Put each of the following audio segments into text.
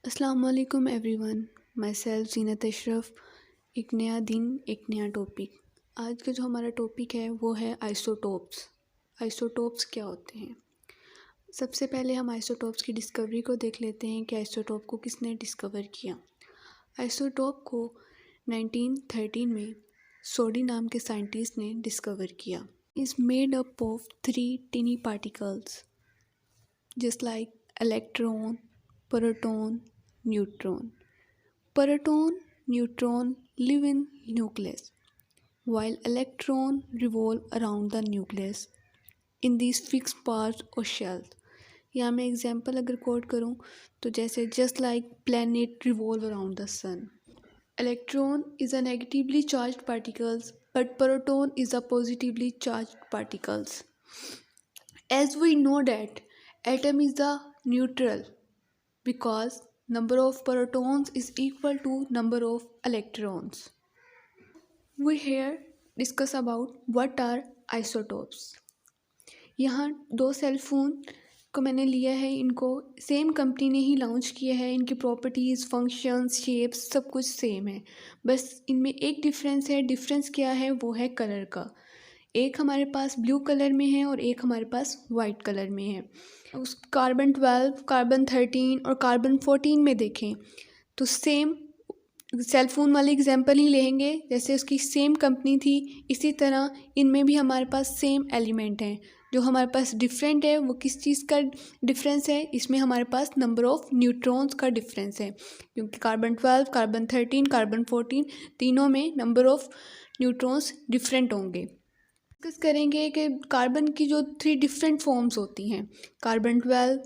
अस्सलाम वालेकुम everyone. My self जीनत अशरफ। एक नया दिन, एक नया टॉपिक। आज का जो हमारा टॉपिक है वो है आइसोटोप्स। आइसोटोप्स क्या होते हैं? सबसे पहले हम आइसोटोप्स की डिस्कवरी को देख लेते हैं कि आइसोटोप को किसने डिस्कवर किया। आइसोटोप को 1913 में सोडी नाम के साइंटिस्ट ने डिस्कवर किया। Is made up of 3 टिनी particles just like electron, proton, neutron. Proton, neutron live in nucleus, while electron revolve around the nucleus in these fixed parts or shells. यहाँ मैं example अगर coat करूँ तो जैसे just like planet revolve around the sun. Electron is a negatively charged particles, but proton is a positively charged particles. As we know that atom is the neutral because number of protons is equal to number of electrons. We here discuss about what are isotopes. यहाँ 2 cell phone को मैंने लिया है, इनको same company ने ही launch किया है। इनकी प्रॉपर्टीज़, फंक्शंस, शेप्स सब कुछ सेम है, बस इनमें एक डिफरेंस है। डिफरेंस क्या है? वो है कलर का। एक हमारे पास ब्लू कलर में है और एक हमारे पास वाइट कलर में है। उस कार्बन 12, कार्बन 13 और कार्बन 14 में देखें तो सेम सेल फ़ोन वाले एग्जांपल ही लेंगे, जैसे उसकी सेम कंपनी थी, इसी तरह इनमें भी हमारे पास सेम एलिमेंट हैं। जो हमारे पास डिफरेंट है वो किस चीज़ का डिफरेंस है? इसमें हमारे पास नंबर ऑफ़ न्यूट्रॉन्स का डिफरेंस है, क्योंकि कार्बन 12, कार्बन 13, कार्बन 14 तीनों में नंबर ऑफ़ न्यूट्रॉन्स डिफरेंट होंगे। डिस्कस करेंगे कि कार्बन की जो 3 डिफरेंट फॉर्म्स होती हैं। कार्बन 12,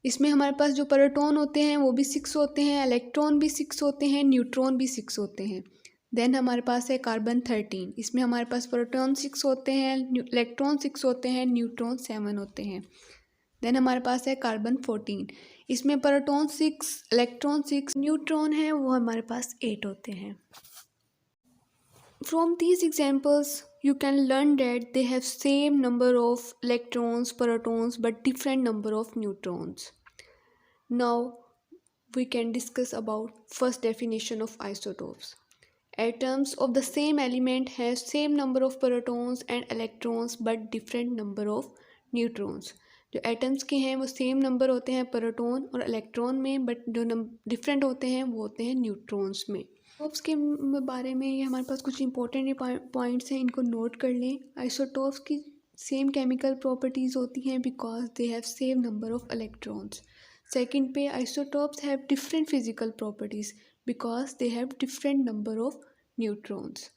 इसमें हमारे पास जो प्रोटॉन होते हैं वो भी 6 होते हैं, इलेक्ट्रॉन भी 6 होते हैं, न्यूट्रॉन भी 6 होते हैं। देन हमारे पास है कार्बन 13, इसमें हमारे पास प्रोटॉन 6 होते हैं, इलेक्ट्रॉन 6 होते हैं, न्यूट्रॉन 7 होते हैं। देन हमारे पास है कार्बन 14, इसमें प्रोटॉन 6, इलेक्ट्रॉन 6, न्यूट्रॉन है वो हमारे पास 8 होते हैं। From these examples, you can learn that they have same number of electrons, protons, but different number of neutrons. Now, we can discuss about first definition of isotopes. Atoms of the same element have same number of protons and electrons, but different number of neutrons. जो atoms के हैं वो same number होते हैं proton और electron में, but जो different होते हैं वो होते हैं न्यूट्रॉन्स में। आइसोटोप्स के बारे में ये हमारे पास कुछ इंपॉर्टेंट पॉइंट्स हैं, इनको नोट कर लें। आइसोटोप्स की सेम केमिकल प्रॉपर्टीज़ होती हैं because they have same number of electrons. Second पे isotopes have different physical properties because they have different number of neutrons.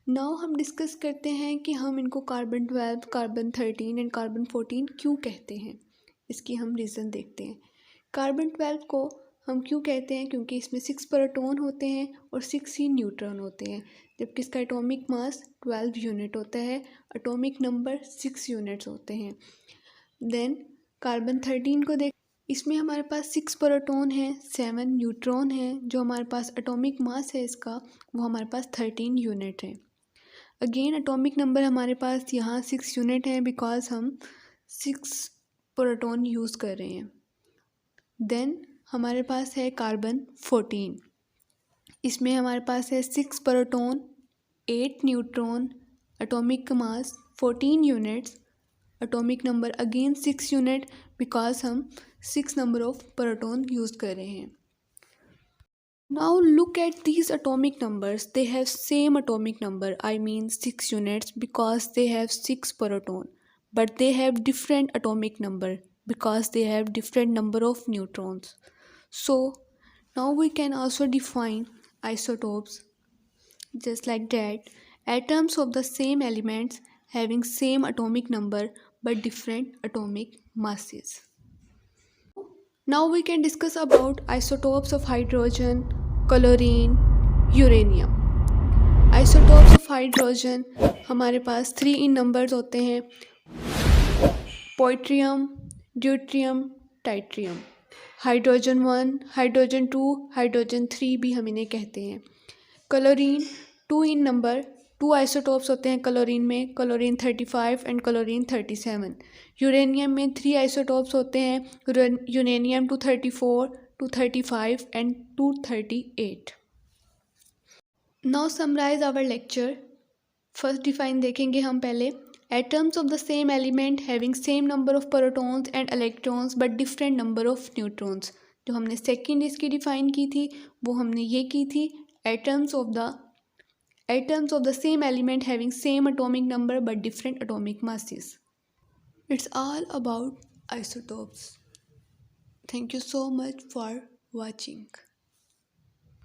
Now हम डिस्कस करते हैं कि हम इनको कार्बन 12, कार्बन 13 एंड कार्बन 14 क्यों कहते हैं। इसकी हम रीज़न देखते हैं। कार्बन 12 को हम क्यों कहते हैं? क्योंकि इसमें 6 प्रोटॉन होते हैं और 6 ही न्यूट्रॉन होते हैं, जबकि इसका एटॉमिक मास 12 यूनिट होता है, एटॉमिक नंबर 6 यूनिट्स होते हैं। देन कार्बन 13 को देख, इसमें हमारे पास 6 प्रोटॉन हैं, 7 न्यूट्रॉन हैं। जो हमारे पास एटॉमिक मास है इसका वो हमारे पास 13 यूनिट है। अगेन एटॉमिक नंबर हमारे पास यहाँ 6 यूनिट है बिकॉज हम 6 प्रोटॉन यूज़ कर रहे हैं। देन हमारे पास है कार्बन 14, इसमें हमारे पास है 6 proton, 8 neutron, atomic mass 14 units, atomic number again 6 unit because हम 6 नंबर ऑफ प्रोटॉन यूज़ कर रहे हैं। Now look at these atomic numbers, they have same atomic number, I mean 6 units because they have 6 proton, but they have different atomic number because they have different number of neutrons. So now we can also define isotopes just like that. Atoms of the same elements having same atomic number but different atomic masses. Now we can discuss about isotopes of hydrogen, chlorine, uranium. Isotopes of hydrogen हमारे पास 3 in numbers होते हैं, पोट्रियम, deuterium, टाइट्रियम। Hydrogen 1, hydrogen 2, hydrogen 3 भी हम इन्हें कहते हैं। Chlorine 2 इन number, 2 isotopes होते हैं क्लोरीन में, क्लोरीन 35 एंड क्लोरीन 37। यूरेनियम में 3 आइसोटोप्स होते हैं, uranium 234, 235 and 238. Now summarize our lecture. First define देखेंगे हम पहले. Atoms of the same element having same number of protons and electrons but different number of neutrons. जो हमने second इसकी define की थी वो हमने ये की थी. Atoms of the same element having same atomic number but different atomic masses. It's all about isotopes. Thank you so much for watching.